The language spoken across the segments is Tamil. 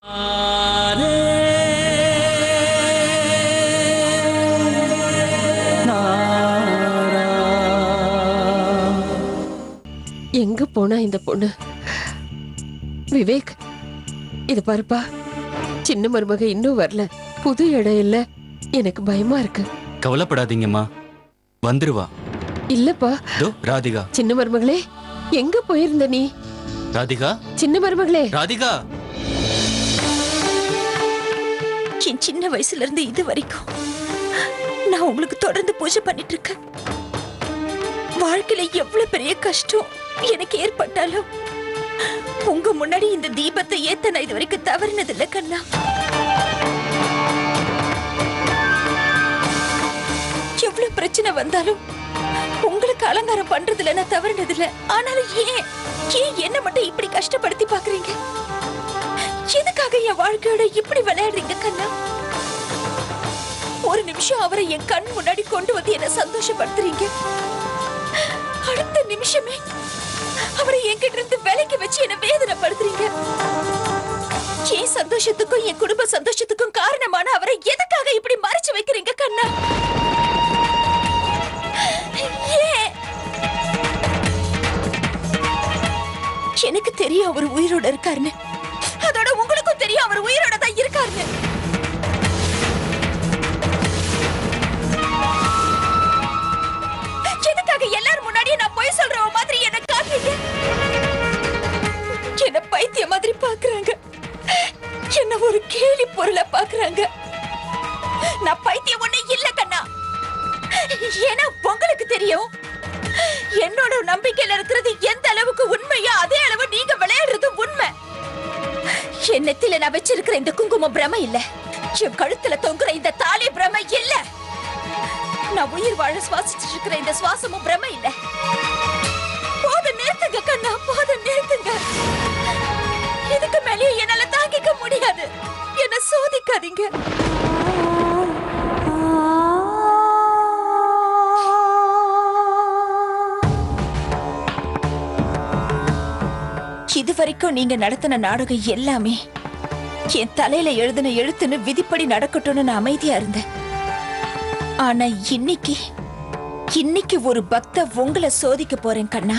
எங்க போனா இந்த பொண்ணு? விவேக், இது பாருப்பா, சின்ன மருமக இன்னும் வரல. புது இடம் இல்ல, எனக்கு பயமா இருக்கு. கவலைப்படாதீங்கம்மா, வந்துருவா. இல்லப்பா. ராதிகா. சின்ன மருமகளே, எங்க போயிருந்த நீ? ராதிகா, சின்ன மருமகளே. ராதிகா. என் சின்ன வயசுல இருந்து இது வரைக்கும் நான் உங்களுக்கு தொடர்ந்து பூஜை பண்ணிட்டு இருக்கேன். வாழ்க்கையில எவ்வளவு பெரிய கஷ்டம் எனக்கு ஏற்பட்டாலும் உங்க முன்னாடி இந்த தீபத்தை ஏத்த நான் இது வரைக்கும் தவறினது இல்ல கண்ணா. எவ்வளவு பிரச்சனை வந்தாலும் உங்களுக்கு அலங்காரம் பண்றதுல நான் தவறினது இல்ல. ஆனாலும் ஏன் என்ன மட்டும் இப்படி கஷ்டப்படுத்தி பாக்குறீங்க? எதுக்காக என் வாழ்க்கையோட இப்படி விளையாடுறீங்க கண்ணா? ஒரு நிமிஷம் அவரை என் கண் முன்னாடி கொண்டு வந்து என்ன சந்தோஷப்படுத்துறீங்க, அடுத்த நிமிஷமே அவரை என்கிட்ட இருந்து விலைக்கு வச்சு என்ன வேதனைப்படுத்துறீங்க. என் சந்தோஷத்துக்கும் என் குடும்ப சந்தோஷத்துக்கும் காரணமான அவரை எதுக்காக இப்படி மறைச்சு வைக்கிறீங்க கண்ணா? எனக்கு தெரியும் அவர் உயிரோட இருக்காருன்னு, அதோட உங்களுக்கும் தெரியும் அவர் உயிரோட தான் இருக்காருன்னு. எதுக்காக எல்லாரும் முன்னாடியே நான் போய் சொல்ற மாதிரி என்ன காட்டுறீங்க? என்ன பைத்திய மாதிரி பாக்குறாங்க, என்ன ஒரு கேலி பொருளை பாக்குறாங்க. நான் பைத்தியம் ஒண்ணே இல்ல கண்ணா. ஏன்னா உங்களுக்கு தெரியும் என்னோட நம்பிக்கையில இருக்கிறது எந்த அளவுக்கு உண்மையோ அதே அளவு நீங்க விளையாடுறது உண்மை. என் நெத்தில நான் வச்சிருக்கிற இந்த குங்குமம் பிரம இல்ல, என் கழுத்துல தொங்குற இந்த தாலி பிரம இல்ல, நான் உயிர் வாழ சுவாசிச்சு இருக்கிற இந்த சுவாசமும் பிரம இல்ல. போத நிறுத்துங்க கண்ணா, போத நிறுத்துங்க. இதுக்கு மேலே என்னால தாங்கிக்க முடியாது. என்ன சோதிக்காதீங்க. இதுவரைக்கும் நீங்க நடத்தின நாடகம் எல்லாமே என் தலையில எழுதின எழுத்துன்னு விதிப்படி நடக்கட்டும்னு நான் அமைதியா இருந்தேன். ஆனா இன்னைக்கு ஒரு பக்த உங்களை சோதிக்க போறேன் கண்ணா.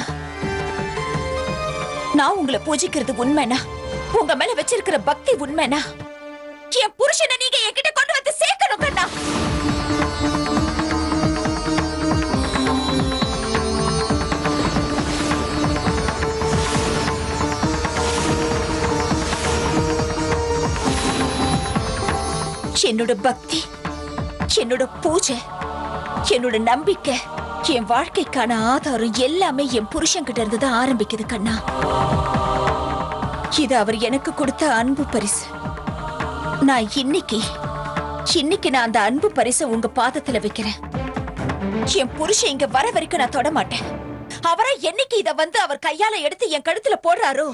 நான் உங்களை பூஜிக்கிறது உண்மைனா, உங்க மேல வச்சிருக்கிற பக்தி உண்மைனா, என் புருஷனை நீங்க என்கிட்ட கொண்டு வந்து சேர்க்கணும் கண்ணா. என்னோட பக்தி, என்னோட பூஜை, என்னோட நம்பிக்கை, என் வாழ்க்கைக்கான ஆதாரம் எல்லாமே என் புருஷன் கிட்ட இருந்து தான் ஆரம்பிக்குது கண்ணா. இது அவர் எனக்கு கொடுத்த அன்பு பரிசு. நான் இன்னைக்கு நான் அந்த அன்பு பரிசை உங்க பாதத்துல வைக்கிறேன். என் புருஷன் இங்க வர வரைக்கும் நான் தொட மாட்டேன். அவரை என்னைக்கு இத வந்து அவர் கையால எடுத்து என் கழுத்துல போடுறாரோ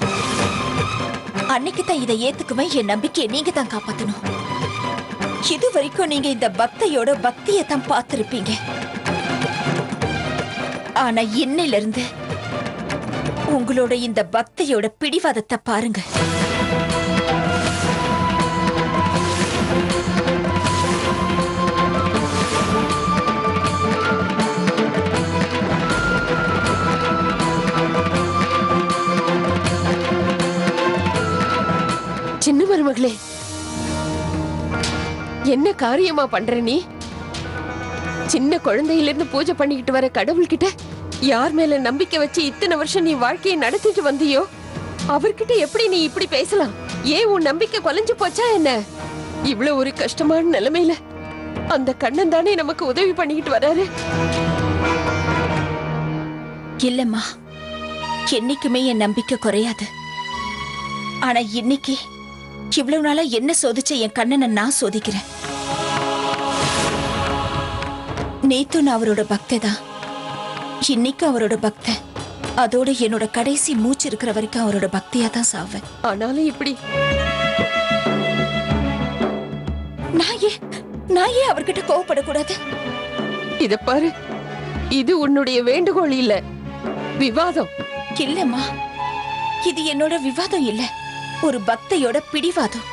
அன்னைக்கு தான் இதை ஏத்துக்குவேன். என் நம்பிக்கையை நீங்க தான் காப்பாத்தணும். இது வரைக்கும் நீங்க இந்த பக்தியோட பக்தியை தான் பார்த்திருப்பீங்க. ஆனா இன்னையில இருந்து உங்களோட இந்த பக்தியோட பிடிவாதத்தை பாருங்க. சின்ன மருமகளே, என்ன காரியமா பண்ற நீ? சின்ன குழந்தையிலிருந்து பூஜை பண்ணிக்கிட்டு வர கடவுள்கிட்ட யார் மேல நம்பிக்கை வச்சு இத்தனை வருஷம் நீ வாழ்க்கையை நடத்திட்டு வந்தியோ அவர்கிட்ட எப்படி நீ இப்படி பேசலாம்? ஏன் உன் நம்பிக்கை குலைஞ்சு போச்சா என்ன? இவ்வளவு ஒரு கஷ்டமான நிலைமையில அந்த கண்ணன் தானே நமக்கு உதவி பண்ணிக்கிட்டு வராரு. இல்லம்மா, என்னைக்குமே என் நம்பிக்கை குறையாது. ஆனா இன்னைக்கு இவ்வளவு நாளா என்ன சோதிச்ச என் கண்ணனை நான் சோதிக்கிறேன். நேத்து நான் அவரோட பக்தை தான், இன்னைக்கு அவரோட பக்த. அதோட என்னோட கடைசி மூச்சு இருக்கிற வரைக்கும் அவரோட பக்தியா தான் சாவேன். ஆனாலும் இப்படி நான் ஏன் அவர்கிட்ட கோவப்படக்கூடாது? இத பாரு, இது உன்னுடைய வேண்டுகோள் இல்ல, விவாதம். இல்லம்மா, இது என்னோட விவாதம் இல்ல, ஒரு பக்தையோட பிடிவாதம்.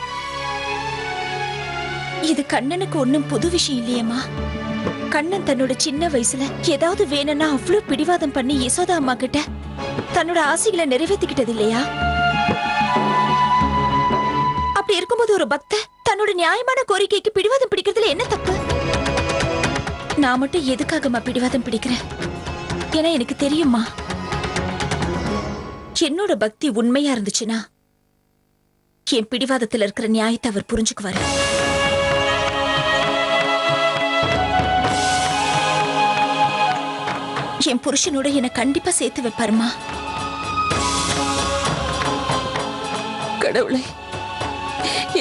இது கண்ணனுக்கு ஒண்ணும் புது விஷயம் இல்லையேம்மா. கண்ணன் தன்னோட சின்ன வயசுல ஏதாவது வேணும்னா அவ்வளவு பிடிவாதம் பண்ணி யசோதா அம்மா கிட்ட தன்னோட ஆசைகளை நிறைவேற்றிக்கிட்டது இல்லையா? அப்படி இருக்கும்போது ஒரு பக்த தன்னோட நியாயமான கோரிக்கைக்கு பிடிவாதம் பிடிக்கிறதுல என்ன தப்பு? நான் மட்டும் எதுக்காகம்மா பிடிவாதம் பிடிக்கிறேன்? ஏன்னா எனக்கு தெரியுமா, என்னோட பக்தி உண்மையா இருந்துச்சுன்னா என் பிடிவாதத்துல இருக்கிற நியாயத்தை அவர் புரிஞ்சுக்குவாரு. என் புருஷனோட என்னை கண்டிப்பா சேர்த்து வைப்பாருமா. கடவுளே,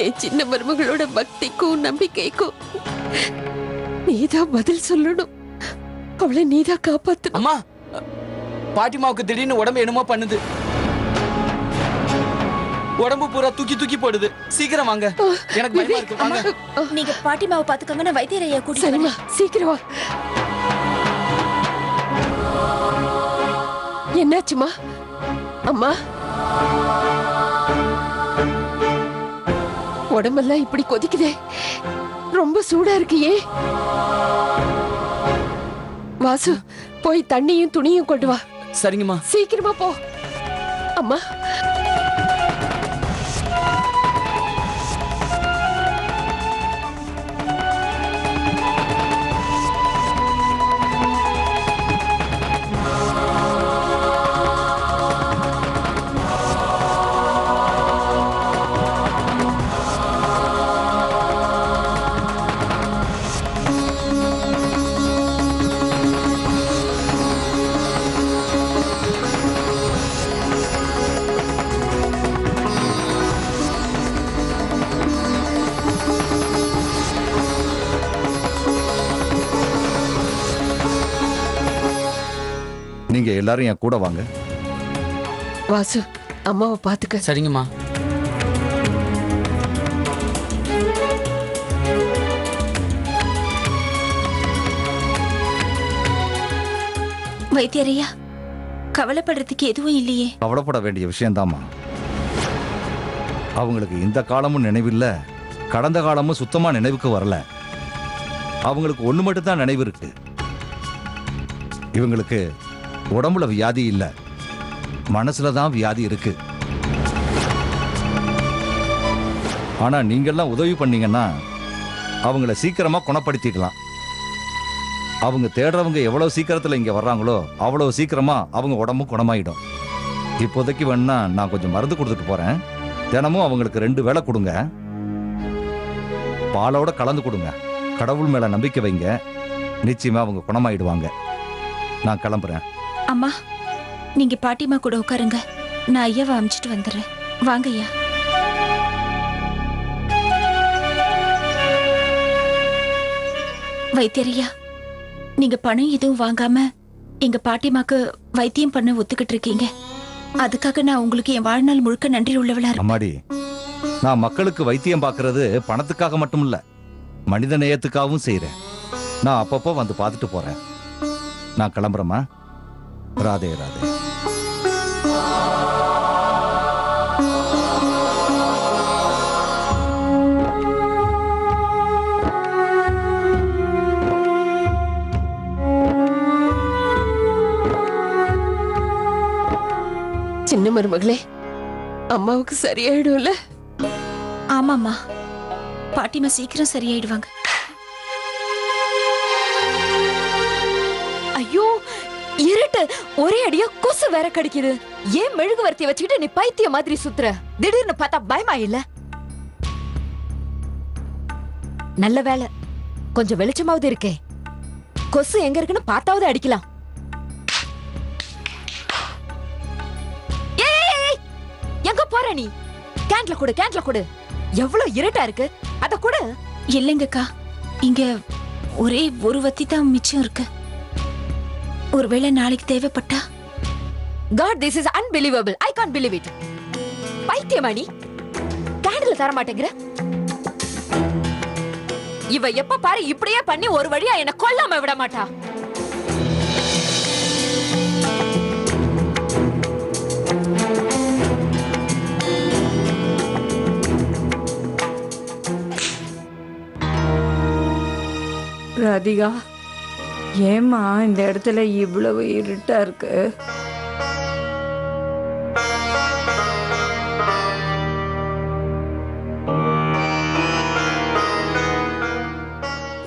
என் சின்ன மருமகளோட பக்திக்கும் நம்பிக்கைக்கும் நீதான் பதில் சொல்லணும். அவளை நீதான் காப்பாத்து. அம்மா, பாட்டிமாவுக்கு திடீர்னு உடம்பு என்னமோ பண்ணுது. உடம்பு பூரா தூக்கி தூக்கி போடுது. சீக்கிரம் வாங்க, எனக்கு பயமா இருக்கு. வாங்க. நீங்க பாட்டிமாவை பாத்துக்கோங்க, நான் வைத்தியரையா கூட்டிட்டு சரிம்மா, வரேன். சீக்கிரம் வா. என்னாச்சுமா? அம்மா, உடம்பெல்லாம் இப்படி கொதிக்குதே, ரொம்ப சூடா இருக்கியே. வாசு, போய் தண்ணியும் துணியும் கொண்டு வா. சரிங்கம்மா. சீக்கிரமா போ. அம்மா, நீங்க எல்லாரும் என் கூட வாங்க. வாசு, அம்மாவை பாத்துக்க. சரிங்கம்மா. வைத்தியரையா, கவலைப்படுறதுக்கு எதுவும் இல்லையே. கவலைப்பட வேண்டிய விஷயம்தாம்மா. அவங்களுக்கு இந்த காலமும் நினைவில்ல, கடந்த காலமும் சுத்தமா நினைவுக்கு வரல. அவங்களுக்கு ஒண்ணு மட்டும் தான் நினைவு இருக்கு. இவங்களுக்கு உடம்புல வியாதி இல்ல, மனசுல தான் வியாதி இருக்கு. ஆனா நீங்கெல்லாம் உதவி பண்ணீங்கன்னா அவங்கள சீக்கிரமா குணப்படுத்திக்கலாம். அவங்க தேடுறவங்க எவ்வளவு சீக்கிரத்துல இங்க வர்றாங்களோ அவ்வளவு சீக்கிரமா அவங்க உடம்பும் குணமாயிடும். இப்போதைக்கு வேணா நான் கொஞ்சம் மருந்து கொடுத்துட்டு போறேன். தினமும் அவங்களுக்கு 2 வேளை கொடுங்க. பாலோட கலந்து கொடுங்க. கடவுள் மேல நம்பிக்கை வைங்க, நிச்சயமா அவங்க குணமாயிடுவாங்க. நான் கிளம்புறேன். அம்மா, நீங்க பாட்டிமா கூட உட்காருங்க, நான் ஐயாவை அமிச்சிட்டு வந்துடுறேன். வாங்க ஐயா. வைத்தியரையா, நீங்க பணம் எதுவும் வாங்காம எங்க பாட்டிமாக்கு வைத்தியம் பண்ண ஒத்துக்கிட்டு இருக்கீங்க. அதுக்காக நான் உங்களுக்கு என் வாழ்நாள் முழுக்க நன்றி உள்ளவளா இருக்கேன். அம்மாடி, நான் மக்களுக்கு வைத்தியம் பார்க்கறது பணத்துக்காக மட்டும் இல்ல, மனித நேயத்துக்காகவும் செய்யறேன். நான் அப்பப்போ வந்து பார்த்துட்டு போறேன். நான் கிளம்புறேம்மா. ராதே ராதே. சின்ன மருமகளே, அம்மாவுக்கு சரியாயிடும்ல? ஆமாம்மா, பாட்டிமா சீக்கிரம் சரியாயிடுவாங்க. ஐயோ, இருட்டு, ஒரே அடியா கொசு வேற கடிக்குது. ஏன் மெழுகுவர்த்திய வச்சுக்கிட்டு நீ பைத்திய மாதிரி சுத்துற? திடீர்னு பார்த்தா பயமா இல்ல? நல்ல வேலை, கொஞ்சம் வெளிச்சமாவது இருக்கே. கொசு எங்க இருக்குன்னு பார்த்தாவது அடிக்கலாம். ஏய், எங்க போற நீ? கேன்ல கொடு, கேன்ல கொடு. எவ்வளவு இருட்டா இருக்கு, அத கொடு. இல்லைங்கக்கா, இங்க ஒரே ஒரு வத்தி தான் மிச்சம் இருக்கு. ஒருவேளை நாளைக்கு தேவைப்பட்டா. God, this is unbelievable. I can't believe it. பைத்தியமானி, கேண்டில் தர மாட்டேங்கிற? இவ எப்ப பாரு இப்படியே பண்ணி ஒரு வழியா என்ன கொல்லாம விட மாட்டா. ராதிகா, ஏம்மா இந்த இடத்துல இவ்வளவு இருட்டா இருக்கு?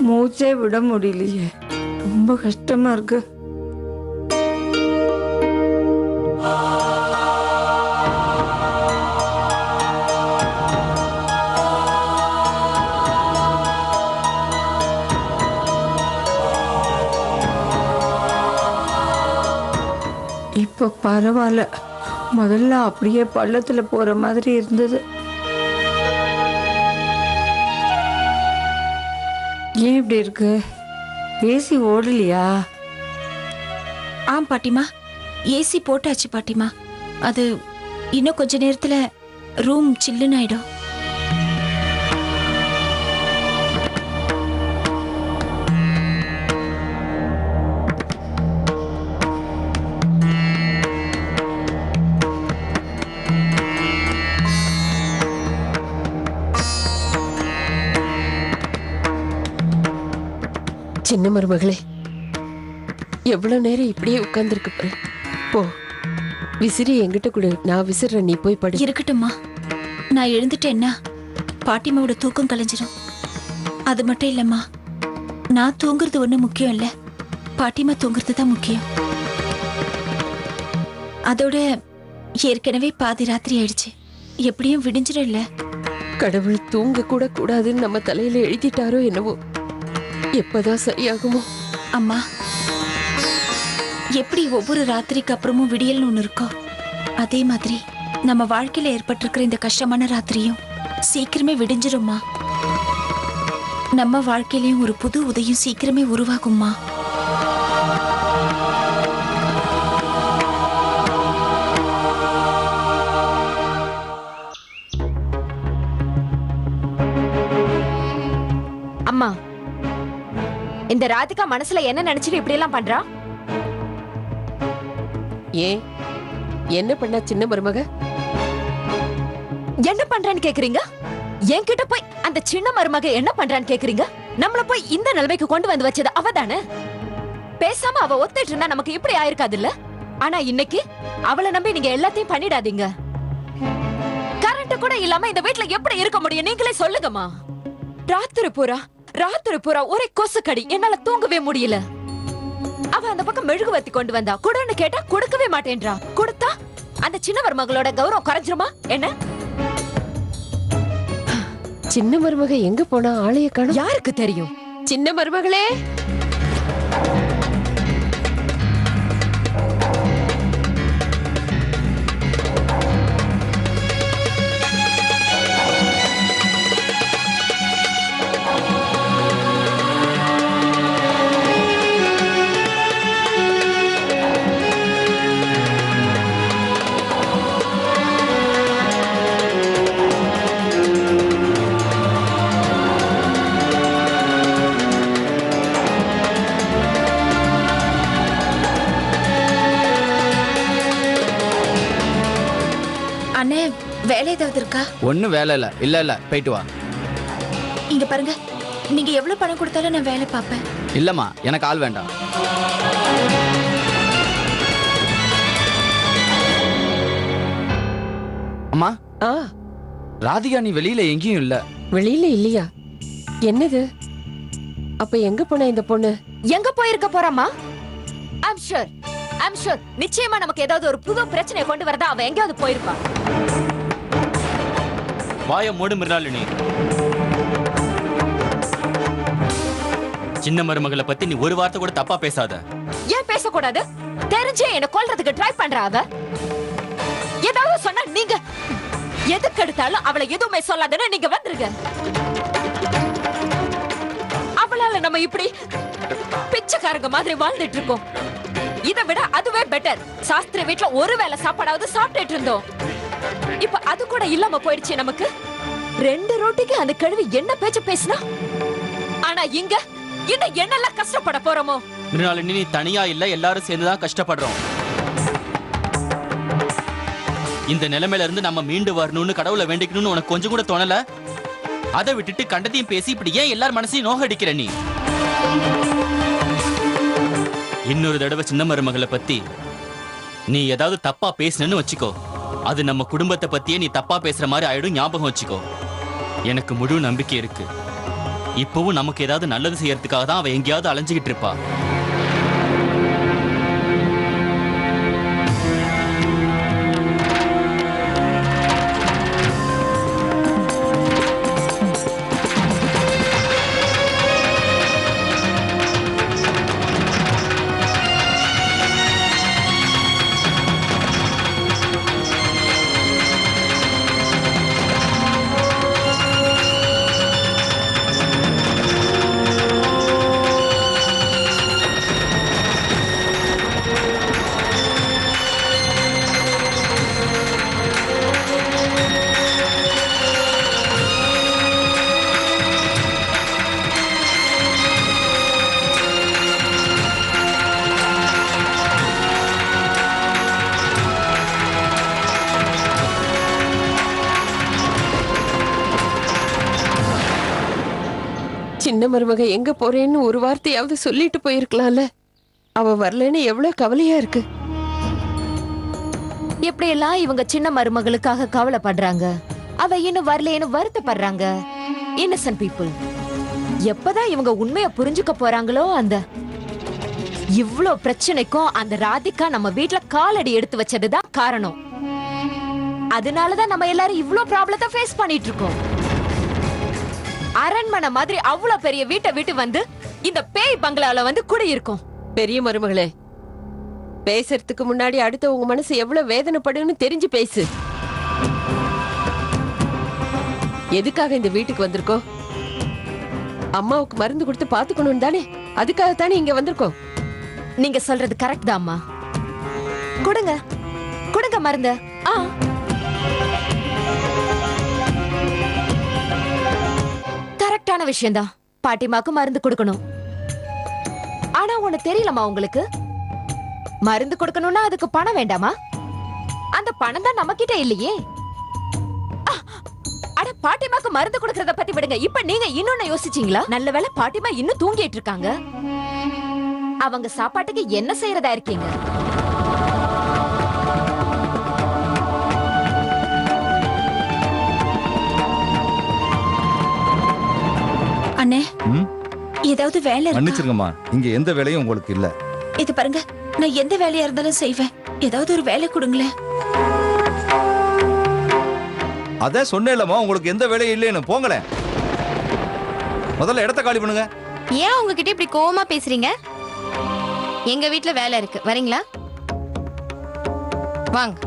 மூச்சே விட முடியலையே, ரொம்ப கஷ்டமா இருக்கு. இப்போ பரவாயில்ல, முதல்ல அப்படியே பள்ளத்துல போற மாதிரி இருந்தது. ஏன் இப்படி இருக்கு? ஏசி ஓடலையா? ஆம் பாட்டிமா, ஏசி போட்டாச்சு பாட்டிமா. அது இன்னும் கொஞ்ச நேரத்துல ரூம் சில்லுன்னு ஆயிடும். சின்ன மருமகளே, எவ்வளவு நேரம் இப்படியே உட்கார்ந்துருக்கு பாரு. போ, விசிறி என்கிட்ட கொடு, நான் விசிறேன், நீ போய் படு. இருக்கட்டும்மா, நான் எழுந்துட்டேன்னா பாட்டிமாவோட தூக்கம் கலைஞ்சிரும். அது மட்டும் இல்லம்மா, நான் தூங்குறது ஒண்ணு முக்கியம் இல்ல, பாட்டிமா தூங்குறது தான் முக்கியம். அதோட ஏற்கனவே பாதி ராத்திரி ஆயிடுச்சு, எப்படியும் விடிஞ்சிடும் இல்ல. கடவுள் தூங்க கூட கூடாதுன்னு நம்ம தலையில எழுதிட்டாரோ என்னவோ. எப்பதான் சரியாகுமோ? அம்மா, எப்படி ஒவ்வொரு ராத்திரிக்கு அப்புறமும் விடியல்னு ஒண்ணு இருக்கோ, அதே மாதிரி நம்ம வாழ்க்கையில ஏற்பட்டிருக்கிற இந்த கஷ்டமான ராத்திரியும் சீக்கிரமே விடிஞ்சிரும்மா. நம்ம வாழ்க்கையிலயும் ஒரு புது உதயம் சீக்கிரமே உருவாகும்மா. அம்மா, இந்த ராதிகா மனசுல என்ன நினைச்சிட்டு இப்படி எல்லாம் பண்றா? ஏன், என்ன பண்ணா சின்ன மருமக? என்ன பண்றான்னு கேக்குறீங்க? என்கிட்ட போய் அந்த சின்ன மருமக என்ன பண்றான்னு கேக்குறீங்க? நம்மள போய் இந்த நிலைமைக்கு கொண்டு வந்து வச்சது அவதானே. பேசாம அவ ஒத்துட்டு இருந்தா நமக்கு இப்படி ஆயிருக்காது இல்ல? ஆனா இன்னைக்கு அவளை நம்பி நீங்க எல்லாத்தையும் பண்ணிடாதீங்க. கரண்ட் கூட இல்லாம இந்த வீட்ல எப்படி இருக்க முடியும் நீங்களே சொல்லுங்கம்மா. ராத்திரி பூரா ஒரே கொசுக்கடி, என்னால தூங்கவே முடியல. அவ அந்த பக்கம் மெழுகுவர்த்தி கொண்டு வந்தா, கொடுன்னு கேட்டா கொடுக்கவே மாட்டேன்றா. கொடுத்தா அந்த சின்ன மருமகளோட கௌரவம் குறைஞ்சிருமா என்ன? சின்ன மருமக எங்க போனா? ஆளைய காணோம். யாருக்கு தெரியும்? சின்ன மருமகளே, அண்ணே, வேலை ஏதாவது இருக்கா? ஒன்னும் வேலை இல்ல. இல்ல போயிட்டு வா. இங்க பாருங்க, நீங்க எவ்வளவு பணம் கொடுத்தாலும் நான் வேலை பார்ப்பேன். இல்லம்மா, எனக்கு ஆள் வேண்டாம். அம்மா, ராதிகா நீ வெளியில எங்கேயும் இல்ல. வெளியில இல்லையா? என்னது? அப்ப எங்க போன இந்த பொண்ணு? எங்க போயிருக்க போறாமா? ஐம் ஷூர் நிச்சயமா நமக்கு ஏதாவது ஒரு புது பிரச்சனை கொண்டு வரதா அவ எங்கயாவது போயிருப்பா. வாய மூடு மிருணாளினி. சின்ன மருமகளை பத்தி நீ ஒரு வார்த்தை கூட தப்பா பேசாத. ஏன் பேசக்கூடாது? தெரிஞ்சே என்ன கொல்றதுக்கு ட்ரை பண்றா அவ. ஏதாவது சொன்னா நீங்க எதுக்கு எடுத்தாலும் அவளை எதுவுமே சொல்லாதன்னு நீங்க வந்துருங்க. அவளால நம்ம இப்படி பிச்சைக்காரங்க மாதிரி வாழ்ந்துட்டு இருக்கோம். இதை விட அதுவே பெட்டர். சாஸ்திரி வீட்ல ஒரு வேளை சாப்பாடாவது சாப்பிட்டுட்டு இருந்தோம். இப்ப அது கூட இல்லாம போயிடுச்சு நமக்கு. 2 ரோட்டிக்கு அந்த கழுவி என்ன பேச்சு பேசினா? ஆனா இங்க இன்னும் என்னெல்லாம் கஷ்டப்பட போறோமோ. மிருணாளினி, நீ தனியா இல்ல, எல்லாரும் சேர்ந்துதான் கஷ்டப்படுறோம். இந்த நிலைமையில இருந்து நம்ம மீண்டு வரணும்னு கடவுளை வேண்டிக்கணும்னு உனக்கு கொஞ்சம் கூட தோணல? அதை விட்டுட்டு கண்டதையும் பேசி இப்படி ஏன் எல்லார் மனசையும் நோக அடிக்கிற நீ? இன்னொரு தடவை சின்ன மருமகளை பத்தி நீ ஏதாவது தப்பா பேசுனன்னு வச்சுக்கோ, அது நம்ம குடும்பத்தை பத்தியே நீ தப்பா பேசுற மாதிரி ஆயிடும். ஞாபகம் வச்சுக்கோ. எனக்கு முழு நம்பிக்கை இருக்கு. இப்பவும் நமக்கு ஏதாவது நல்லது செய்யறதுக்காக தான் அவ எங்கேயாவது அலைஞ்சுகிட்டு இருப்பா. சின்ன மருமக எங்க போறேன்னு ஒரு வார்த்தையாவது சொல்லிட்டு போயிருக்கலாம்ல. அவ வரலன்னு எவ்வளவு கவலையா இருக்கு. எப்படியெல்லாம் இவங்க சின்ன மருமகளுக்காக கவலைப்படுறாங்க, அவ இன்னும் வரலேன்னு வருத்தப்படுறாங்க. Innocent people. எப்பதான் இவங்க உண்மைய புரிஞ்சுக்க போறாங்களோ, அந்த இவ்ளோ பிரச்சனைக்கும் அந்த ராதிகா நம்ம வீட்ல காலடி எடுத்து வச்சதுதான் காரணம். அதனாலதான் நம்ம எல்லாரும் இவ்ளோ ப்ராப்ளத்தை ஃபேஸ் பண்ணிட்டு இருக்கோம். அரண்மனை மாதிரி அவ்வளவு பெரிய வீட்டை விட்டு வந்து இந்த பேய் பங்களால வந்து குடியிருக்கோம். பெரிய மருமகளே, பேசுறதுக்கு முன்னாடி அடுத்தவங்க மனசு எவ்வளவு வேதனைப்படுன்னு தெரிஞ்சு பேசு. எதுக்காக இந்த வீட்டுக்கு வந்திருக்கோம்? அம்மாவுக்கு மருந்து கொடுத்து பாத்துக்கணும் தானே, அதுக்காகத்தானே இங்க வந்திருக்கோம். நீங்க சொல்றது கரெக்ட் தான் அம்மா. கொடுங்க கொடுங்க மருந்து. கரெக்டான விஷயம்தான். பாட்டிமாக்கு மருந்து கொடுக்கணும். ஆனா ஒண்ணு தெரியலமா உங்களுக்கு, மருந்து கொடுக்கணும்னா அதுக்கு பணம் வேண்டாமா? அந்த பணம் தான் நம்ம கிட்ட இல்லையே. அட, பாட்டிமாக்கு மருந்து கொடுக்கறத பத்தி விடுங்க. இப்ப நீங்க இன்னொன்னு யோசிச்சீங்களா? நல்ல வேளை பாட்டிமா இன்னும் தூங்கிட்டு இருக்காங்க. அவங்க சாப்பாட்டுக்கு என்ன செய்யறதா இருக்கீங்க? அண்ணே, ஏதாவது வேலை இருக்கா? மன்னிச்சிருங்கம்மா, இங்க எந்த வேலையும் உங்களுக்கு இல்ல. இது பாருங்க, நான் எந்த வேலையா இருந்தாலும் செய்வேன். ஏதாவது ஒரு வேலை கொடுங்களேன். அதான் சொன்னேன்லம்மா, உங்களுக்கு எந்த வேலையும் இல்லைன்னு. போங்களேன், முதல்ல இடத்த காலி பண்ணுங்க. ஏன் உங்ககிட்ட இப்படி கோவமா பேசுறீங்க? எங்க வீட்ல வேலை இருக்கு, வரீங்களா? வாங்க.